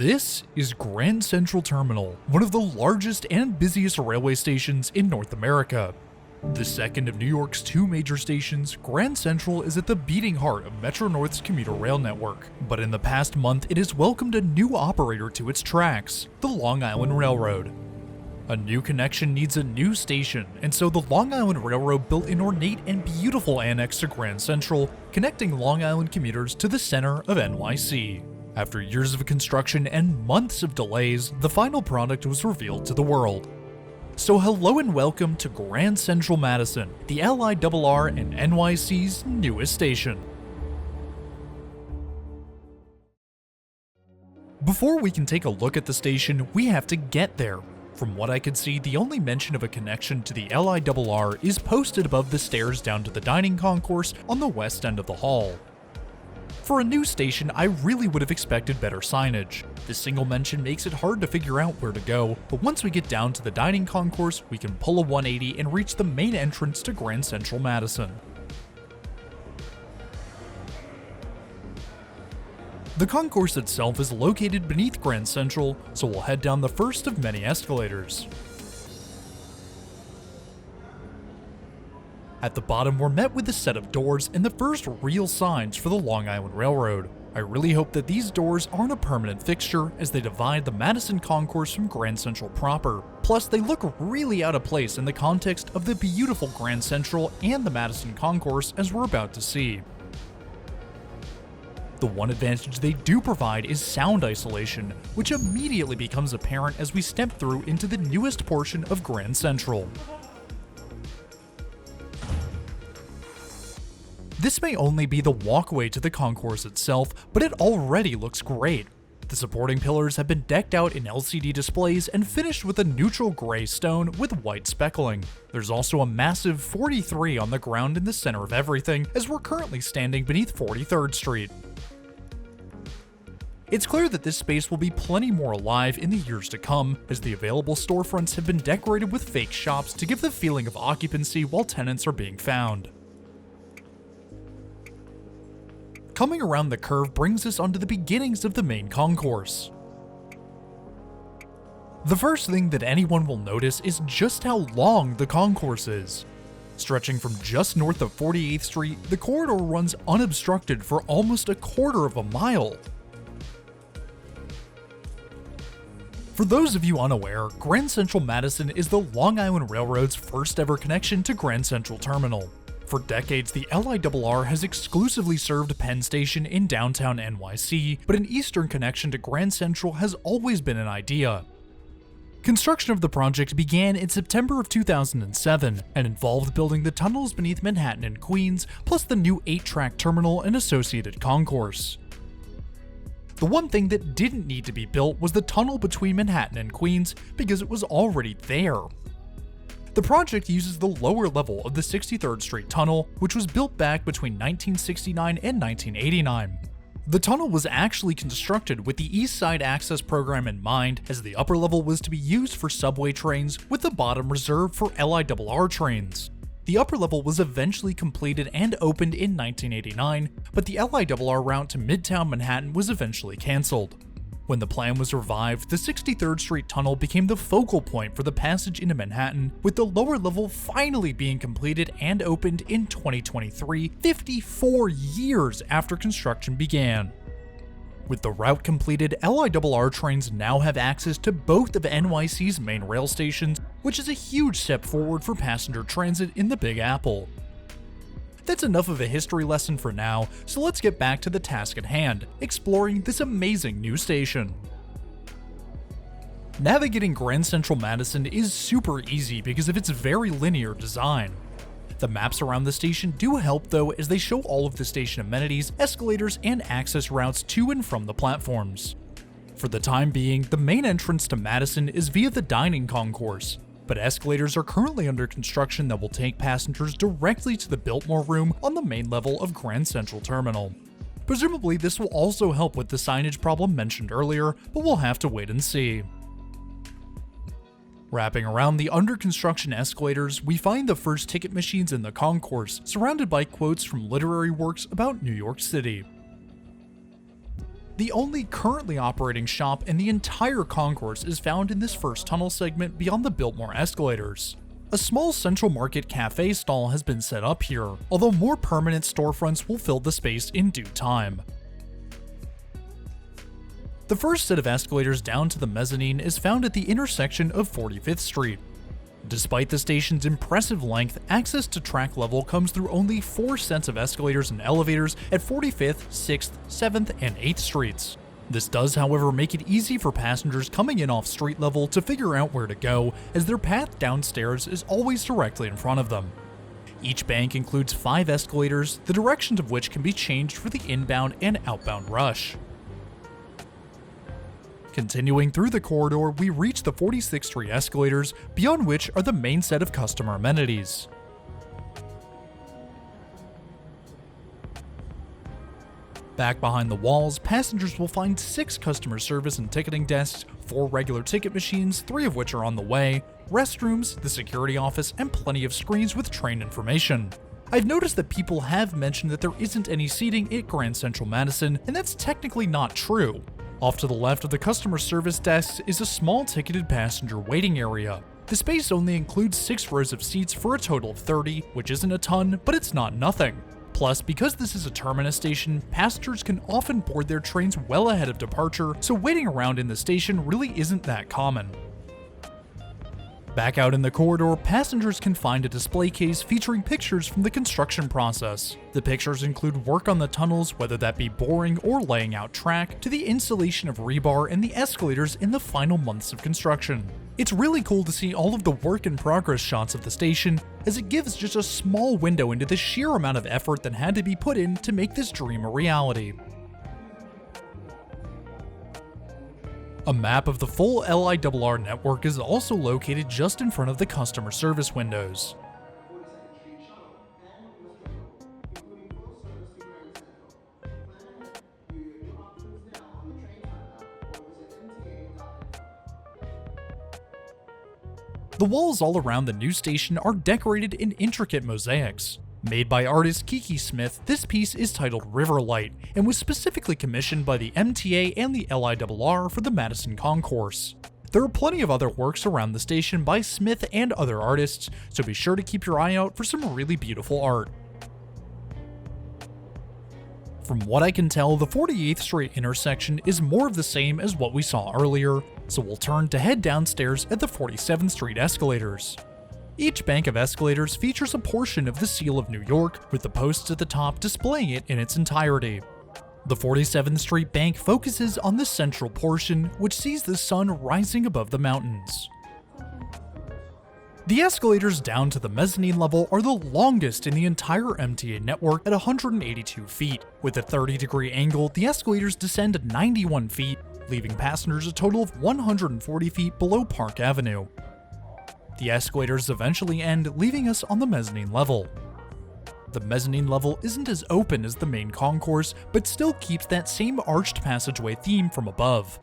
This is Grand Central Terminal, one of the largest and busiest railway stations in North America. The second of New York's two major stations, Grand Central is at the beating heart of Metro-North's commuter rail network. But in the past month, it has welcomed a new operator to its tracks, the Long Island Railroad. A new connection needs a new station, and so the Long Island Railroad built an ornate and beautiful annex to Grand Central, connecting Long Island commuters to the center of NYC. After years of construction and months of delays, the final product was revealed to the world. So hello and welcome to Grand Central Madison, the LIRR and NYCs newest station. Before we can take a look at the station, we have to get there. From what I could see, the only mention of a connection to the LIRR is posted above the stairs down to the dining concourse on the west end of the hall. For a new station, I really would have expected better signage. This single mention makes it hard to figure out where to go, but once we get down to the dining concourse, we can pull a 180 and reach the main entrance to Grand Central Madison. The concourse itself is located beneath Grand Central, so we'll head down the first of many escalators. At the bottom, we're met with a set of doors and the first real signs for the Long Island Railroad. I really hope that these doors aren't a permanent fixture as they divide the Madison Concourse from Grand Central proper. Plus, they look really out of place in the context of the beautiful Grand Central and the Madison Concourse, as we're about to see. The one advantage they do provide is sound isolation, which immediately becomes apparent as we step through into the newest portion of Grand Central. This may only be the walkway to the concourse itself, but it already looks great. The supporting pillars have been decked out in LCD displays and finished with a neutral gray stone with white speckling. There's also a massive 43 on the ground in the center of everything, as we're currently standing beneath 43rd Street. It's clear that this space will be plenty more alive in the years to come, as the available storefronts have been decorated with fake shops to give the feeling of occupancy while tenants are being found. Coming around the curve brings us onto the beginnings of the main concourse. The first thing that anyone will notice is just how long the concourse is. Stretching from just north of 48th Street, the corridor runs unobstructed for almost a quarter of a mile. For those of you unaware, Grand Central Madison is the Long Island Railroad's first ever connection to Grand Central Terminal. For decades, the LIRR has exclusively served Penn Station in downtown NYC, but an eastern connection to Grand Central has always been an idea. Construction of the project began in September of 2007 and involved building the tunnels beneath Manhattan and Queens, plus the new 8-track terminal and associated concourse. The one thing that didn't need to be built was the tunnel between Manhattan and Queens because it was already there. The project uses the lower level of the 63rd Street Tunnel, which was built back between 1969 and 1989. The tunnel was actually constructed with the East Side Access program in mind, as the upper level was to be used for subway trains with the bottom reserved for LIRR trains. The upper level was eventually completed and opened in 1989, but the LIRR route to Midtown Manhattan was eventually cancelled. When the plan was revived, the 63rd Street Tunnel became the focal point for the passage into Manhattan, with the lower level finally being completed and opened in 2023, 54 years after construction began. With the route completed, LIRR trains now have access to both of NYC's main rail stations, which is a huge step forward for passenger transit in the Big Apple. That's enough of a history lesson for now, so let's get back to the task at hand, exploring this amazing new station. Navigating Grand Central Madison is super easy because of its very linear design. The maps around the station do help though, as they show all of the station amenities, escalators, and access routes to and from the platforms. For the time being, the main entrance to Madison is via the dining concourse, but escalators are currently under construction that will take passengers directly to the Biltmore Room on the main level of Grand Central Terminal. Presumably this will also help with the signage problem mentioned earlier, but we'll have to wait and see. Wrapping around the under construction escalators, we find the first ticket machines in the concourse, surrounded by quotes from literary works about New York City. The only currently operating shop in the entire concourse is found in this first tunnel segment beyond the Biltmore escalators. A small Central Market cafe stall has been set up here, although more permanent storefronts will fill the space in due time. The first set of escalators down to the mezzanine is found at the intersection of 45th Street. Despite the station's impressive length, access to track level comes through only 4 sets of escalators and elevators at 45th, 6th, 7th, and 8th Streets. This does, however, make it easy for passengers coming in off street level to figure out where to go, as their path downstairs is always directly in front of them. Each bank includes 5 escalators, the directions of which can be changed for the inbound and outbound rush. Continuing through the corridor, we reach the 46th Street escalators, beyond which are the main set of customer amenities. Back behind the walls, passengers will find 6 customer service and ticketing desks, 4 regular ticket machines, 3 of which are on the way, restrooms, the security office, and plenty of screens with train information. I've noticed that people have mentioned that there isn't any seating at Grand Central Madison, and that's technically not true. Off to the left of the customer service desks is a small ticketed passenger waiting area. The space only includes 6 rows of seats for a total of 30, which isn't a ton, but it's not nothing. Plus, because this is a terminus station, passengers can often board their trains well ahead of departure, so waiting around in the station really isn't that common. Back out in the corridor, passengers can find a display case featuring pictures from the construction process. The pictures include work on the tunnels, whether that be boring or laying out track, to the installation of rebar and the escalators in the final months of construction. It's really cool to see all of the work in progress shots of the station, as it gives just a small window into the sheer amount of effort that had to be put in to make this dream a reality. A map of the full LIRR network is also located just in front of the customer service windows. The walls all around the new station are decorated in intricate mosaics. Made by artist Kiki Smith, this piece is titled Riverlight and was specifically commissioned by the MTA and the LIRR for the Madison Concourse. There are plenty of other works around the station by Smith and other artists, so be sure to keep your eye out for some really beautiful art. From what I can tell, the 48th Street intersection is more of the same as what we saw earlier, so we'll turn to head downstairs at the 47th Street escalators. Each bank of escalators features a portion of the Seal of New York, with the posts at the top displaying it in its entirety. The 47th Street bank focuses on the central portion, which sees the sun rising above the mountains. The escalators down to the mezzanine level are the longest in the entire MTA network at 182 feet. With a 30-degree angle, the escalators descend 91 feet, leaving passengers a total of 140 feet below Park Avenue. The escalators eventually end, leaving us on the mezzanine level. The mezzanine level isn't as open as the main concourse, but still keeps that same arched passageway theme from above.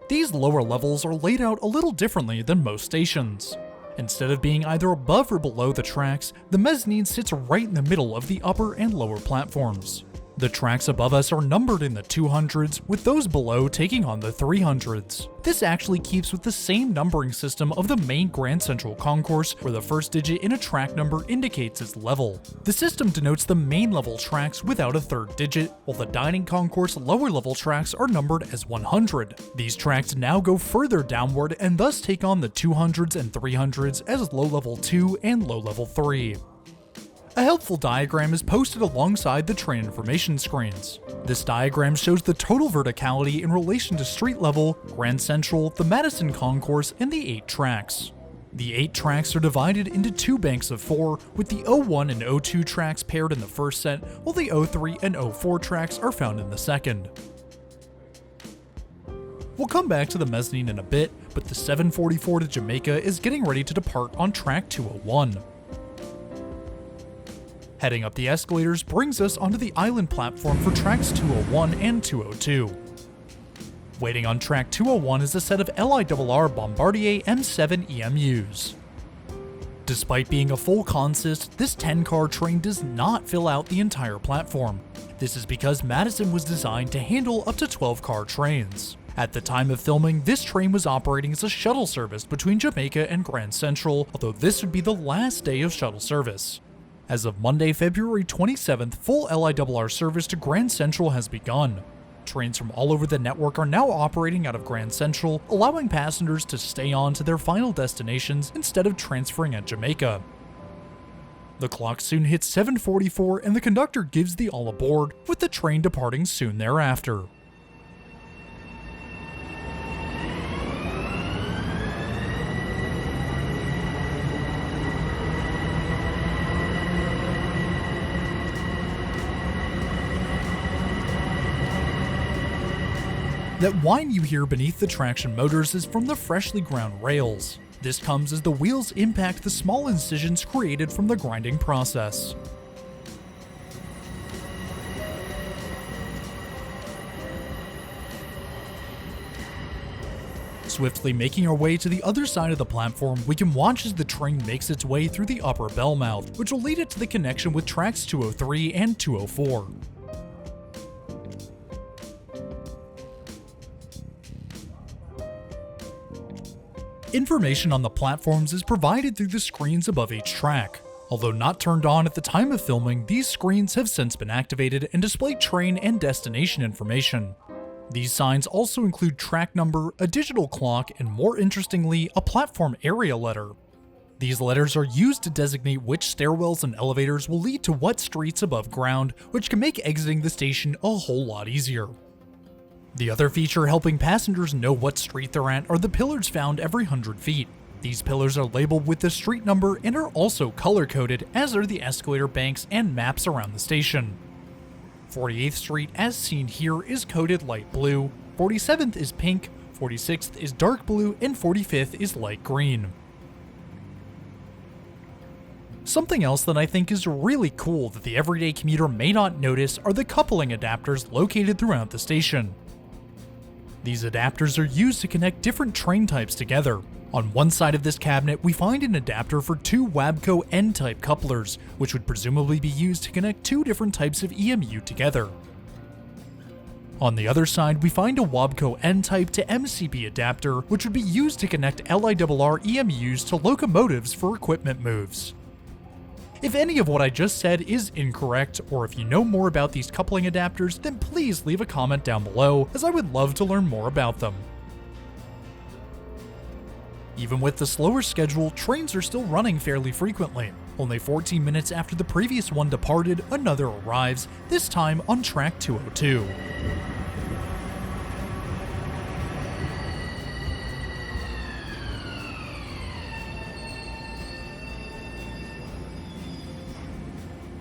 These lower levels are laid out a little differently than most stations. Instead of being either above or below the tracks, the mezzanine sits right in the middle of the upper and lower platforms. The tracks above us are numbered in the 200s, with those below taking on the 300s. This actually keeps with the same numbering system of the main Grand Central Concourse, where the first digit in a track number indicates its level. The system denotes the main level tracks without a third digit, while the dining concourse lower level tracks are numbered as 100. These tracks now go further downward and thus take on the 200s and 300s as low level 2 and low level 3. A helpful diagram is posted alongside the train information screens. This diagram shows the total verticality in relation to street level, Grand Central, the Madison Concourse, and the 8 tracks. The 8 tracks are divided into 2 banks of 4, with the 01 and 02 tracks paired in the first set, while the 03 and 04 tracks are found in the second. We'll come back to the mezzanine in a bit, but the 744 to Jamaica is getting ready to depart on track 201. Heading up the escalators brings us onto the island platform for tracks 201 and 202. Waiting on track 201 is a set of LIRR Bombardier M7 EMUs. Despite being a full consist, this 10-car train does not fill out the entire platform. This is because Madison was designed to handle up to 12-car trains. At the time of filming, this train was operating as a shuttle service between Jamaica and Grand Central, although this would be the last day of shuttle service. As of Monday, February 27th, full LIRR service to Grand Central has begun. Trains from all over the network are now operating out of Grand Central, allowing passengers to stay on to their final destinations instead of transferring at Jamaica. The clock soon hits 7:44 and the conductor gives the all aboard, with the train departing soon thereafter. That whine you hear beneath the traction motors is from the freshly ground rails. This comes as the wheels impact the small incisions created from the grinding process. Swiftly making our way to the other side of the platform, we can watch as the train makes its way through the upper bell mouth, which will lead it to the connection with tracks 203 and 204. Information on the platforms is provided through the screens above each track. Although not turned on at the time of filming, these screens have since been activated and display train and destination information. These signs also include track number, a digital clock, and more interestingly, a platform area letter. These letters are used to designate which stairwells and elevators will lead to what streets above ground, which can make exiting the station a whole lot easier. The other feature helping passengers know what street they're at are the pillars found every 100 feet. These pillars are labeled with the street number and are also color-coded, as are the escalator banks and maps around the station. 48th Street, as seen here, is coded light blue, 47th is pink, 46th is dark blue, and 45th is light green. Something else that I think is really cool that the everyday commuter may not notice are the coupling adapters located throughout the station. These adapters are used to connect different train types together. On one side of this cabinet, we find an adapter for two Wabco N-type couplers, which would presumably be used to connect two different types of EMU together. On the other side, we find a Wabco N-type to MCB adapter, which would be used to connect LIRR EMUs to locomotives for equipment moves. If any of what I just said is incorrect, or if you know more about these coupling adapters, then please leave a comment down below, as I would love to learn more about them. Even with the slower schedule, trains are still running fairly frequently. Only 14 minutes after the previous one departed, another arrives, this time on track 202.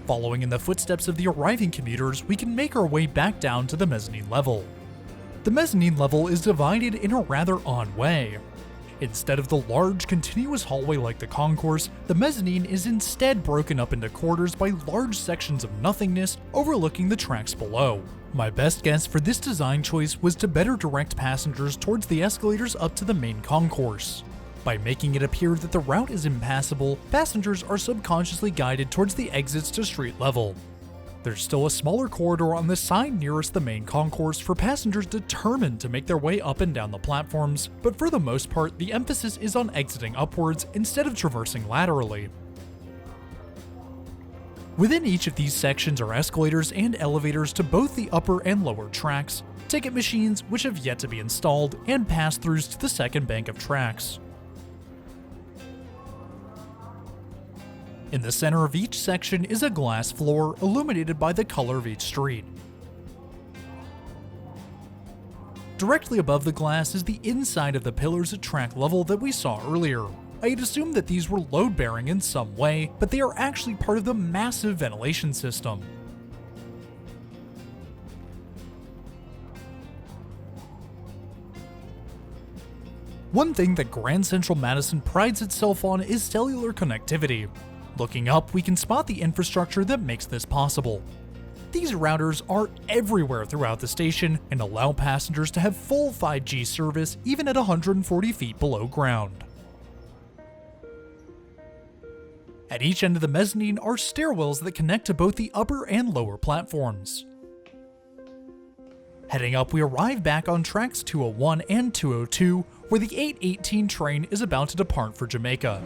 Following in the footsteps of the arriving commuters, we can make our way back down to the mezzanine level. The mezzanine level is divided in a rather odd way. Instead of the large, continuous hallway like the concourse, the mezzanine is instead broken up into quarters by large sections of nothingness overlooking the tracks below. My best guess for this design choice was to better direct passengers towards the escalators up to the main concourse. By making it appear that the route is impassable, passengers are subconsciously guided towards the exits to street level. There's still a smaller corridor on the side nearest the main concourse for passengers determined to make their way up and down the platforms, but for the most part, the emphasis is on exiting upwards instead of traversing laterally. Within each of these sections are escalators and elevators to both the upper and lower tracks, ticket machines which have yet to be installed, and pass-throughs to the second bank of tracks. In the center of each section is a glass floor illuminated by the color of each street. Directly above the glass is the inside of the pillars at track level that we saw earlier. I had assumed that these were load-bearing in some way, but they are actually part of the massive ventilation system. One thing that Grand Central Madison prides itself on is cellular connectivity. Looking up, we can spot the infrastructure that makes this possible. These routers are everywhere throughout the station and allow passengers to have full 5G service even at 140 feet below ground. At each end of the mezzanine are stairwells that connect to both the upper and lower platforms. Heading up, we arrive back on tracks 201 and 202, where the 818 train is about to depart for Jamaica.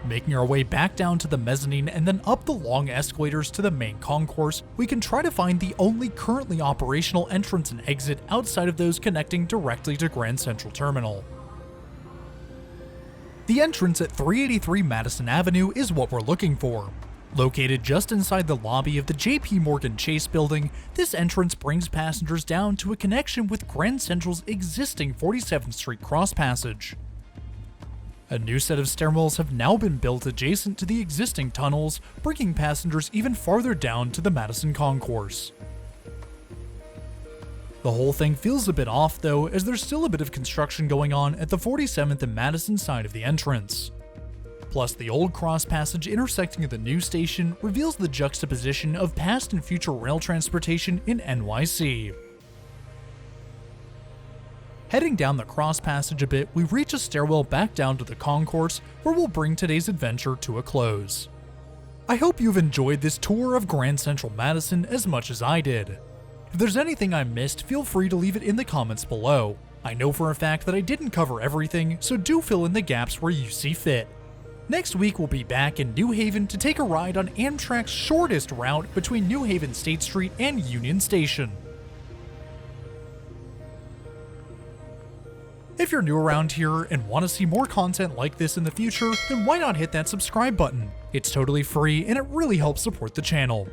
Making our way back down to the mezzanine and then up the long escalators to the main concourse, we can try to find the only currently operational entrance and exit outside of those connecting directly to Grand Central Terminal. The entrance at 383 Madison Avenue is what we're looking for. Located just inside the lobby of the JP Morgan Chase building, this entrance brings passengers down to a connection with Grand Central's existing 47th Street cross passage. A new set of stairwells have now been built adjacent to the existing tunnels, bringing passengers even farther down to the Madison Concourse. The whole thing feels a bit off though, as there's still a bit of construction going on at the 47th and Madison side of the entrance. Plus, the old cross passage intersecting at the new station reveals the juxtaposition of past and future rail transportation in NYC. Heading down the cross passage a bit, we reach a stairwell back down to the concourse, where we'll bring today's adventure to a close. I hope you've enjoyed this tour of Grand Central Madison as much as I did. If there's anything I missed, feel free to leave it in the comments below. I know for a fact that I didn't cover everything, so do fill in the gaps where you see fit. Next week we'll be back in New Haven to take a ride on Amtrak's shortest route between New Haven State Street and Union Station. If you're new around here and want to see more content like this in the future, then why not hit that subscribe button? It's totally free and it really helps support the channel.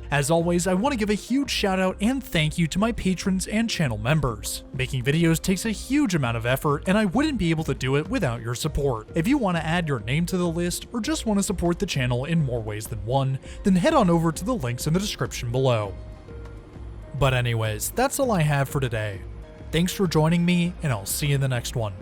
As always, I want to give a huge shout out and thank you to my patrons and channel members. Making videos takes a huge amount of effort and I wouldn't be able to do it without your support. If you want to add your name to the list or just want to support the channel in more ways than one, then head on over to the links in the description below. But anyways, that's all I have for today. Thanks for joining me, and I'll see you in the next one.